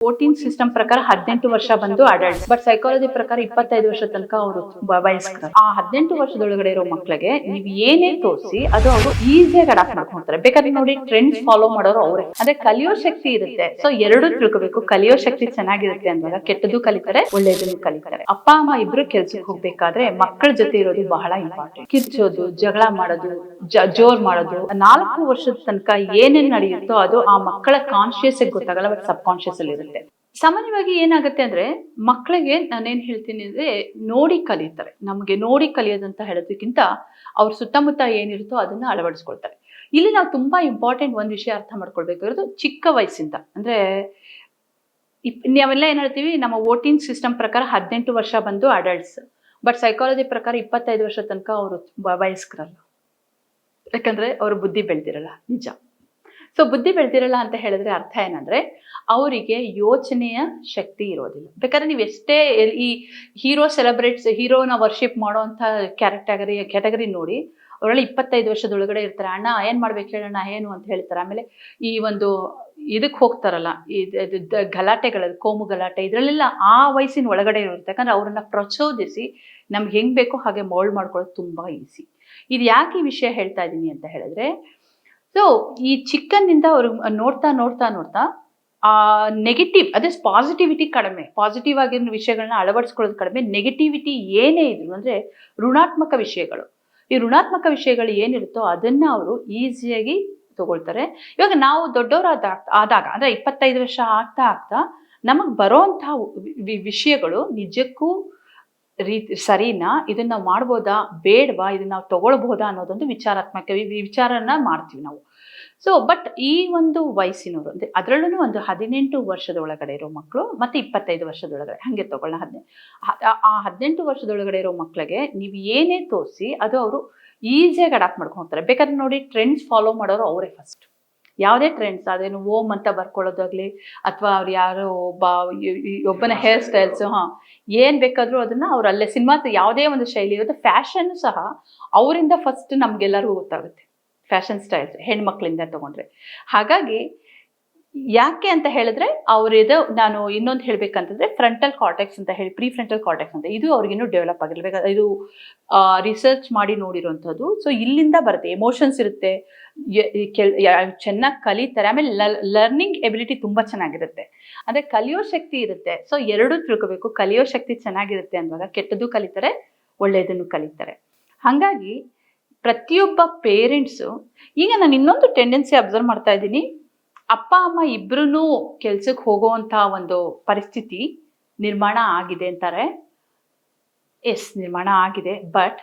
Voting system ಪ್ರಕಾರ 18 ವರ್ಷ ಬಂದು ಅಡಲ್ಟ್ಸ್, ಬಟ್ ಸೈಕಾಲಜಿ ಪ್ರಕಾರ 25 ವರ್ಷ ತನಕ ಅವರು ವಯಸ್ಕರು. ಆ 18 ವರ್ಷದೊಳಗಡೆ ಇರೋ ಮಕ್ಕಳಿಗೆ ನೀವು ಏನೇ ತೋರಿಸಿ ಅದು ಅವರು ಈಸಿಯಾಗಿ ಅಡಾಪ್ಟ್ ಮಾಡ್ಕೊಳ್ತಾರೆ. ಬೇಕಾದ್ರೆ ನೋಡಿ, ಟ್ರೆಂಡ್ಸ್ ಫಾಲೋ ಮಾಡೋರು ಅವರೇ. ಅಂದ್ರೆ ಕಲಿಯೋ ಶಕ್ತಿ ಇರುತ್ತೆ. ಸೊ ಎರಡು ತಿಳ್ಕೋಬೇಕು. ಕಲಿಯೋ ಶಕ್ತಿ ಚೆನ್ನಾಗಿರುತ್ತೆ ಅಂದಾಗ ಕೆಟ್ಟದ್ದು ಕಲಿತಾರೆ, ಒಳ್ಳೇದನ್ನು ಕಲಿತಾರೆ. ಅಪ್ಪ ಅಮ್ಮ ಇಬ್ರು ಕೆಲ್ಸಕ್ಕೆ ಹೋಗ್ಬೇಕಾದ್ರೆ ಮಕ್ಕಳ ಜೊತೆ ಇರೋದು ಬಹಳ ಇಂಪಾರ್ಟೆಂಟ್. ಕಿರ್ಚೋದು, ಜಗಳ ಮಾಡೋದು, ಜೋರ್ ಮಾಡೋದು, 4 ವರ್ಷದ ತನಕ ಏನೇನ್ ನಡೆಯುತ್ತೋ ಅದು ಆ ಮಕ್ಕಳ ಕಾನ್ಶಿಯಸ್ ಗೊತ್ತಾಗಲ್ಲ, ಬಟ್ ಸಬ್ ಕಾನ್ಶಿಯಸ್ ಅಲ್ಲಿ ಇರುತ್ತೆ. ಸಾಮಾನ್ಯವಾಗಿ ಏನಾಗುತ್ತೆ ಅಂದ್ರೆ ಮಕ್ಕಳಿಗೆ ನಾನೇನ್ ಹೇಳ್ತೀನಿ ಅಂದ್ರೆ ನೋಡಿ ಕಲಿತಾರೆ. ನಮ್ಗೆ ನೋಡಿ ಕಲಿಯೋದಂತ ಹೇಳೋದಕ್ಕಿಂತ ಅವ್ರ ಸುತ್ತಮುತ್ತ ಏನಿರುತ್ತೋ ಅದನ್ನ ಅಳವಡಿಸ್ಕೊಳ್ತಾರೆ. ಇಲ್ಲಿ ನಾವು ತುಂಬಾ ಇಂಪಾರ್ಟೆಂಟ್ ಒಂದ್ ವಿಷಯ ಅರ್ಥ ಮಾಡ್ಕೊಳ್ಬೇಕಾಗಿರೋದು ಚಿಕ್ಕ ವಯಸ್ಸಿಂದ. ಅಂದ್ರೆ ನಾವೆಲ್ಲ ಏನ್ ಹೇಳ್ತೀವಿ, ನಮ್ಮ ವೋಟಿಂಗ್ ಸಿಸ್ಟಮ್ ಪ್ರಕಾರ 18 ವರ್ಷ ಬಂದು ಅಡಲ್ಟ್ಸ್, ಬಟ್ ಸೈಕಾಲಜಿ ಪ್ರಕಾರ 25 ವರ್ಷ ತನಕ ಅವರು ವಯಸ್ಕರಲ್ಲ. ಯಾಕಂದ್ರೆ ಅವ್ರ ಬುದ್ಧಿ ಬೆಳೆದಿರಲ್ಲ. ನಿಜ. ಸೊ ಬುದ್ಧಿ ಬೆಳೆದಿರಲ್ಲ ಅಂತ ಹೇಳಿದ್ರೆ ಅರ್ಥ ಏನಂದ್ರೆ ಅವರಿಗೆ ಯೋಚನೆಯ ಶಕ್ತಿ ಇರೋದಿಲ್ಲ. ಬೇಕಾದ್ರೆ ನೀವು ಎಷ್ಟೇ ಈ ಹೀರೋ ಸೆಲೆಬ್ರೇಟ್ಸ್, ಹೀರೋನ ವರ್ಷಿಪ್ ಮಾಡೋಂಥ ಕ್ಯಾಟಗರಿ ನೋಡಿ, ಅವರಲ್ಲಿ 25 ವರ್ಷದೊಳಗಡೆ ಇರ್ತಾರೆ. ಅಣ್ಣ ಏನ್ ಮಾಡ್ಬೇಕು ಹೇಳೋಣ ಏನು ಅಂತ ಹೇಳ್ತಾರೆ. ಆಮೇಲೆ ಈ ಒಂದು ಇದಕ್ಕೆ ಹೋಗ್ತಾರಲ್ಲ, ಗಲಾಟೆಗಳಲ್ಲಿ, ಕೋಮು ಗಲಾಟೆ, ಇದ್ರಲ್ಲೆಲ್ಲ ಆ ವಯಸ್ಸಿನ ಒಳಗಡೆ ಇರುತ್ತೆ. ಯಾಕಂದ್ರೆ ಅವ್ರನ್ನ ಪ್ರಚೋದಿಸಿ ನಮ್ಗೆ ಹೆಂಗ್ ಬೇಕೋ ಹಾಗೆ ಮೋಲ್ಡ್ ಮಾಡ್ಕೊಳ್ಳೋದು ತುಂಬಾ ಈಸಿ. ಇದು ಯಾಕೆ ಈ ವಿಷಯ ಹೇಳ್ತಾ ಇದ್ದೀನಿ ಅಂತ ಹೇಳಿದ್ರೆ, ಸೊ ಈ ಚಿಕ್ಕನ್ನಿಂದ ಅವ್ರು ನೋಡ್ತಾ ನೋಡ್ತಾ ನೋಡ್ತಾ ನೆಗೆಟಿವ್, ಅದೇ ಪಾಸಿಟಿವಿಟಿ ಕಡಿಮೆ, ಪಾಸಿಟಿವ್ ಆಗಿರೋ ವಿಷಯಗಳನ್ನ ಅಳವಡಿಸ್ಕೊಳ್ಳೋದು ಕಡಿಮೆ, ನೆಗೆಟಿವಿಟಿ ಏನೇ ಇದ್ರು ಅಂದ್ರೆ ಋಣಾತ್ಮಕ ವಿಷಯಗಳು, ಈ ಋಣಾತ್ಮಕ ವಿಷಯಗಳು ಏನಿರುತ್ತೋ ಅದನ್ನ ಅವರು ಈಸಿಯಾಗಿ ತಗೊಳ್ತಾರೆ. ಇವಾಗ ನಾವು ಆದಾಗ ಅಂದ್ರೆ 25 ವರ್ಷ ಆಗ್ತಾ ಆಗ್ತಾ ನಮಗ್ ಬರೋಂತಹ ವಿಷಯಗಳು ನಿಜಕ್ಕೂ ಸರಿನಾ, ಇದನ್ನ ನಾವು ಮಾಡ್ಬೋದಾ ಬೇಡವಾ, ಇದನ್ನ ನಾವು ತಗೊಳ್ಬಹುದಾ ಅನ್ನೋದೊಂದು ವಿಚಾರನ ಮಾಡ್ತೀವಿ ನಾವು. ಸೊ ಬಟ್ ಈ ಒಂದು ವಯಸ್ಸಿನವರು ಅಂದ್ರೆ ಅದರಲ್ಲೂ ಒಂದು 18 ವರ್ಷದ ಒಳಗಡೆ ಇರೋ ಮಕ್ಕಳು ಮತ್ತೆ 25 ವರ್ಷದೊಳಗಡೆ ಹಂಗೆ ತಗೊಳ್ಳೋಣ. ಆ 18 ವರ್ಷದೊಳಗಡೆ ಇರೋ ಮಕ್ಕಳಿಗೆ ನೀವು ಏನೇ ತೋರಿಸಿ ಅದು ಅವರು ಈಸಿಯಾಗಿ ಅಡಾಪ್ಟ್ ಮಾಡ್ಕೊಂಡು ಹೋಗ್ತಾರೆ. ಬೇಕಾದ್ರೆ ನೋಡಿ, ಟ್ರೆಂಡ್ಸ್ ಫಾಲೋ ಮಾಡೋರು ಅವರೇ ಫಸ್ಟ್. ಯಾವುದೇ ಟ್ರೆಂಡ್ಸ್, ಅದೇನು ಓಮ್ ಅಂತ ಬರ್ಕೊಳ್ಳೋದಾಗ್ಲಿ, ಅಥವಾ ಅವ್ರು ಯಾರೋ ಒಬ್ಬನ ಹೇರ್ ಸ್ಟೈಲ್ಸ್, ಏನ್ ಬೇಕಾದ್ರೂ ಅದನ್ನ ಅವ್ರು ಅಲ್ಲೇ ಸಿನಿಮಾದ ಯಾವುದೇ ಒಂದು ಶೈಲಿ ಇರುತ್ತೆ. ಫ್ಯಾಷನ್ ಸಹ ಅವರಿಂದ ಫಸ್ಟ್ ನಮ್ಗೆಲ್ಲರಿಗೂ ಗೊತ್ತಾಗುತ್ತೆ, ಫ್ಯಾಷನ್ ಸ್ಟೈಲ್ಸ್ ಹೆಣ್ಮಕ್ಳಿಂದ ತಗೊಂಡ್ರೆ. ಹಾಗಾಗಿ ಯಾಕೆ ಅಂತ ಹೇಳಿದ್ರೆ ನಾನು ಇನ್ನೊಂದು ಹೇಳ್ಬೇಕಂತಂದ್ರೆ ಫ್ರಂಟಲ್ ಕಾರ್ಟೆಕ್ಸ್ ಅಂತ ಹೇಳಿ, ಪ್ರೀ ಫ್ರಂಟಲ್ ಕಾರ್ಟೆಕ್ಸ್ ಅಂತ, ಇದು ಅವ್ರಿಗಿನ್ನೂ ಡೆವಲಪ್ ಆಗಿರ್ಬೇಕು. ಇದು ರಿಸರ್ಚ್ ಮಾಡಿ ನೋಡಿರೋಂಥದ್ದು. ಸೊ ಇಲ್ಲಿಂದ ಬರುತ್ತೆ, ಎಮೋಷನ್ಸ್ ಇರುತ್ತೆ, ಚೆನ್ನಾಗಿ ಕಲಿತಾರೆ. ಆಮೇಲೆ ಲರ್ನಿಂಗ್ ಎಬಿಲಿಟಿ ತುಂಬಾ ಚೆನ್ನಾಗಿರುತ್ತೆ, ಅಂದ್ರೆ ಕಲಿಯೋ ಶಕ್ತಿ ಇರುತ್ತೆ. ಸೊ ಎರಡೂ ತಿಳ್ಕೋಬೇಕು. ಕಲಿಯೋ ಶಕ್ತಿ ಚೆನ್ನಾಗಿರುತ್ತೆ ಅಂದಾಗ ಕೆಟ್ಟದ್ದು ಕಲಿತಾರೆ, ಒಳ್ಳೆಯದನ್ನು ಕಲಿತಾರೆ. ಹಾಗಾಗಿ ಪ್ರತಿಯೊಬ್ಬ ಪೇರೆಂಟ್ಸು, ಈಗ ನಾನು ಇನ್ನೊಂದು ಟೆಂಡೆನ್ಸಿ ಅಬ್ಸರ್ವ್ ಮಾಡ್ತಾ ಇದ್ದೀನಿ, ಅಪ್ಪ ಅಮ್ಮ ಇಬ್ರು ಕೆಲ್ಸಕ್ಕೆ ಹೋಗುವಂತ ಒಂದು ಪರಿಸ್ಥಿತಿ ನಿರ್ಮಾಣ ಆಗಿದೆ ಅಂತಾರೆ. ಎಸ್, ನಿರ್ಮಾಣ ಆಗಿದೆ. ಬಟ್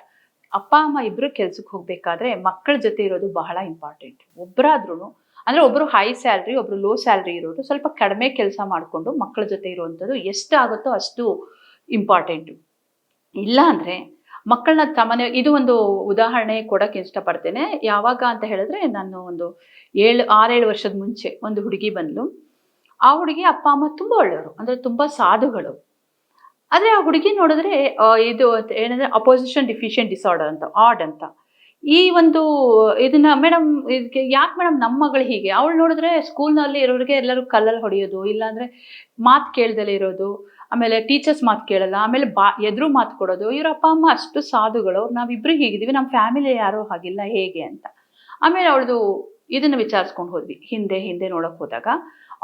ಅಪ್ಪ ಅಮ್ಮ ಇಬ್ರು ಕೆಲ್ಸಕ್ಕೆ ಹೋಗ್ಬೇಕಾದ್ರೆ ಮಕ್ಕಳ ಜೊತೆ ಇರೋದು ಬಹಳ ಇಂಪಾರ್ಟೆಂಟ್. ಒಬ್ಬರಾದ್ರೂ ಅಂದ್ರೆ ಒಬ್ರು ಹೈ ಸ್ಯಾಲ್ರಿ, ಒಬ್ರು ಲೋ ಸ್ಯಾಲ್ರಿ ಇರೋರು ಸ್ವಲ್ಪ ಕಡಿಮೆ ಕೆಲಸ ಮಾಡಿಕೊಂಡು ಮಕ್ಕಳ ಜೊತೆ ಇರುವಂಥದ್ದು ಎಷ್ಟು ಆಗುತ್ತೋ ಅಷ್ಟು ಇಂಪಾರ್ಟೆಂಟು. ಇಲ್ಲ ಅಂದ್ರೆ ಮಕ್ಕಳನ್ನ ಸಾಮಾನ್ಯವಾಗಿ, ಇದು ಒಂದು ಉದಾಹರಣೆ ಕೊಡಕ್ಕೆ ಇಷ್ಟಪಡ್ತೇನೆ. ಯಾವಾಗ ಅಂತ ಹೇಳಿದ್ರೆ, ನಾನು ಒಂದು 6-7 ವರ್ಷದ ಮುಂಚೆ ಒಂದು ಹುಡುಗಿ ಬಂದ್ಲು. ಆ ಹುಡುಗಿ ಅಪ್ಪ ಅಮ್ಮ ತುಂಬಾ ಒಳ್ಳೆಯವರು, ಅಂದ್ರೆ ತುಂಬಾ ಸಾಧುಗಳು. ಆದ್ರೆ ಆ ಹುಡುಗಿ ನೋಡಿದ್ರೆ ಇದು ಏನಂದ್ರೆ ಅಪೋಸಿಷನ್ ಡಿಫಿಷಿಯಂಟ್ ಡಿಸಾರ್ಡರ್ ಅಂತ, ಆಡ್ ಅಂತ. ಈ ಒಂದು ಇದನ್ನ ಮೇಡಮ್, ಇದಕ್ಕೆ ಯಾಕೆ ಮೇಡಮ್ ನಮ್ಮ ಮಗಳು ಹೀಗೆ? ಅವಳು ನೋಡಿದ್ರೆ ಸ್ಕೂಲ್ನಲ್ಲಿ ಇರೋರಿಗೆ ಎಲ್ಲರೂ ಕಲ್ಲಲ್ಲಿ ಹೊಡೆಯೋದು, ಇಲ್ಲಾಂದ್ರೆ ಮಾತು ಕೇಳ್ದಲೇ ಇರೋದು, ಆಮೇಲೆ ಟೀಚರ್ಸ್ ಮಾತು ಕೇಳಲ್ಲ, ಆಮೇಲೆ ಎದುರು ಮಾತು ಕೊಡೋದು. ಇವ್ರ ಅಪ್ಪ ಅಮ್ಮ ಅಷ್ಟು ಸಾಧುಗಳು, ನಾವಿಬ್ರು ಹೀಗಿದ್ದೀವಿ, ನಮ್ಮ ಫ್ಯಾಮಿಲಿ ಯಾರೋ ಹಾಗಿಲ್ಲ, ಹೇಗೆ ಅಂತ. ಆಮೇಲೆ ಅವಳದು ಇದನ್ನ ವಿಚಾರಿಸ್ಕೊಂಡು ಹೋದ್ವಿ. ಹಿಂದೆ ನೋಡಕ್ ಹೋದಾಗ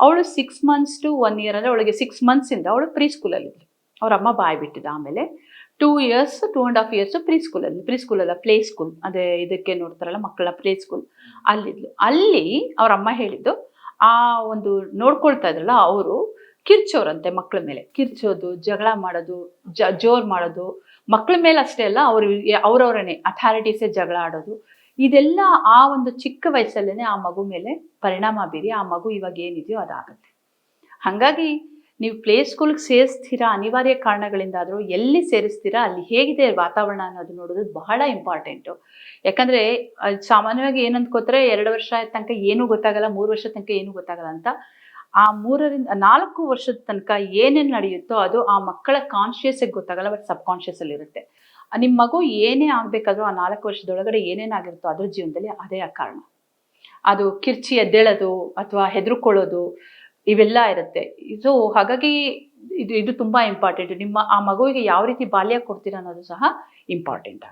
ಅವಳು 6 months to 1 year, ಅಂದ್ರೆ ಅವಳಿಗೆ 6 months ಇಂದ ಅವಳು ಪ್ರೀ ಸ್ಕೂಲಲ್ಲಿ ಇದ್ಲು. ಅವ್ರ ಅಮ್ಮ ಬಾಯ್ ಬಿಟ್ಟಿದ್ದ. ಆಮೇಲೆ 2 years, 2.5 years ಪ್ರೀ ಸ್ಕೂಲ್ ಅಲ್ಲ, ಪ್ಲೇ ಸ್ಕೂಲ್, ಅದೇ ಇದಕ್ಕೆ ನೋಡ್ತಾರಲ್ಲ ಮಕ್ಕಳ ಪ್ಲೇ ಸ್ಕೂಲ್, ಅಲ್ಲಿದ್ಲು. ಅಲ್ಲಿ ಅವ್ರ ಅಮ್ಮ ಹೇಳಿದ್ದು, ಆ ಒಂದು ನೋಡ್ಕೊಳ್ತಾ ಇದ್ರಲ್ಲ ಅವರು ಕಿರ್ಚೋರಂತೆ ಮಕ್ಕಳ ಮೇಲೆ. ಕಿರ್ಚೋದು, ಜಗಳ ಮಾಡೋದು, ಜೋರ್ ಮಾಡೋದು, ಮಕ್ಕಳ ಮೇಲೆ ಅಷ್ಟೇ ಅಲ್ಲ, ಅವ್ರವರನ್ನೇ ಅಥಾರಿಟೀಸೇ ಜಗಳ ಆಡೋದು. ಇದೆಲ್ಲ ಆ ಒಂದು ಚಿಕ್ಕ ವಯಸ್ಸಲ್ಲೇನೆ ಆ ಮಗು ಮೇಲೆ ಪರಿಣಾಮ ಬೀರಿ ಆ ಮಗು ಇವಾಗ ಏನಿದೆಯೋ ಅದಾಗತ್ತೆ. ಹಾಗಾಗಿ ನೀವು ಪ್ಲೇ ಸ್ಕೂಲ್ಗೆ ಸೇರಿಸ್ತೀರಾ, ಅನಿವಾರ್ಯ ಕಾರಣಗಳಿಂದಾದರೂ ಎಲ್ಲಿ ಸೇರಿಸ್ತೀರಾ ಅಲ್ಲಿ ಹೇಗಿದೆ ವಾತಾವರಣ ಅನ್ನೋದು ನೋಡೋದು ಬಹಳ ಇಂಪಾರ್ಟೆಂಟು. ಯಾಕಂದ್ರೆ ಸಾಮಾನ್ಯವಾಗಿ ಏನಂದ್ಕೋತಾರೆ, 2 ವರ್ಷ ತನಕ ಏನೂ ಗೊತ್ತಾಗಲ್ಲ, 3 ವರ್ಷ ತನಕ ಏನೂ ಗೊತ್ತಾಗಲ್ಲ ಅಂತ. ಆ 3-4 ವರ್ಷದ ತನಕ ಏನೇನು ನಡೆಯುತ್ತೋ ಅದು ಆ ಮಕ್ಕಳ ಕಾನ್ಶಿಯಸ್ಸಿಗೆ ಗೊತ್ತಾಗಲ್ಲ, ಬಟ್ ಸಬ್ ಕಾನ್ಶಿಯಸ್ ಅಲ್ಲಿ ಇರುತ್ತೆ. ನಿಮ್ಮ ಮಗು ಏನೇ ಆಗ್ಬೇಕಾದ್ರೂ ಆ 4 ವರ್ಷದೊಳಗಡೆ ಏನೇನಾಗಿರುತ್ತೋ ಅದ್ರ ಜೀವನದಲ್ಲಿ ಅದೇ ಆ ಕಾರಣ. ಅದು ಕಿರ್ಚಿ ಎದ್ದೇಳೋದು ಅಥವಾ ಹೆದರ್ಕೊಳ್ಳೋದು, ಇವೆಲ್ಲ ಇರುತ್ತೆ. ಸೊ ಹಾಗಾಗಿ ಇದು ತುಂಬಾ ಇಂಪಾರ್ಟೆಂಟ್. ನಿಮ್ಮ ಆ ಮಗುವಿಗೆ ಯಾವ ರೀತಿ ಬಾಲ್ಯ ಕೊಡ್ತೀರಾ ಅನ್ನೋದು ಸಹ ಇಂಪಾರ್ಟೆಂಟ್.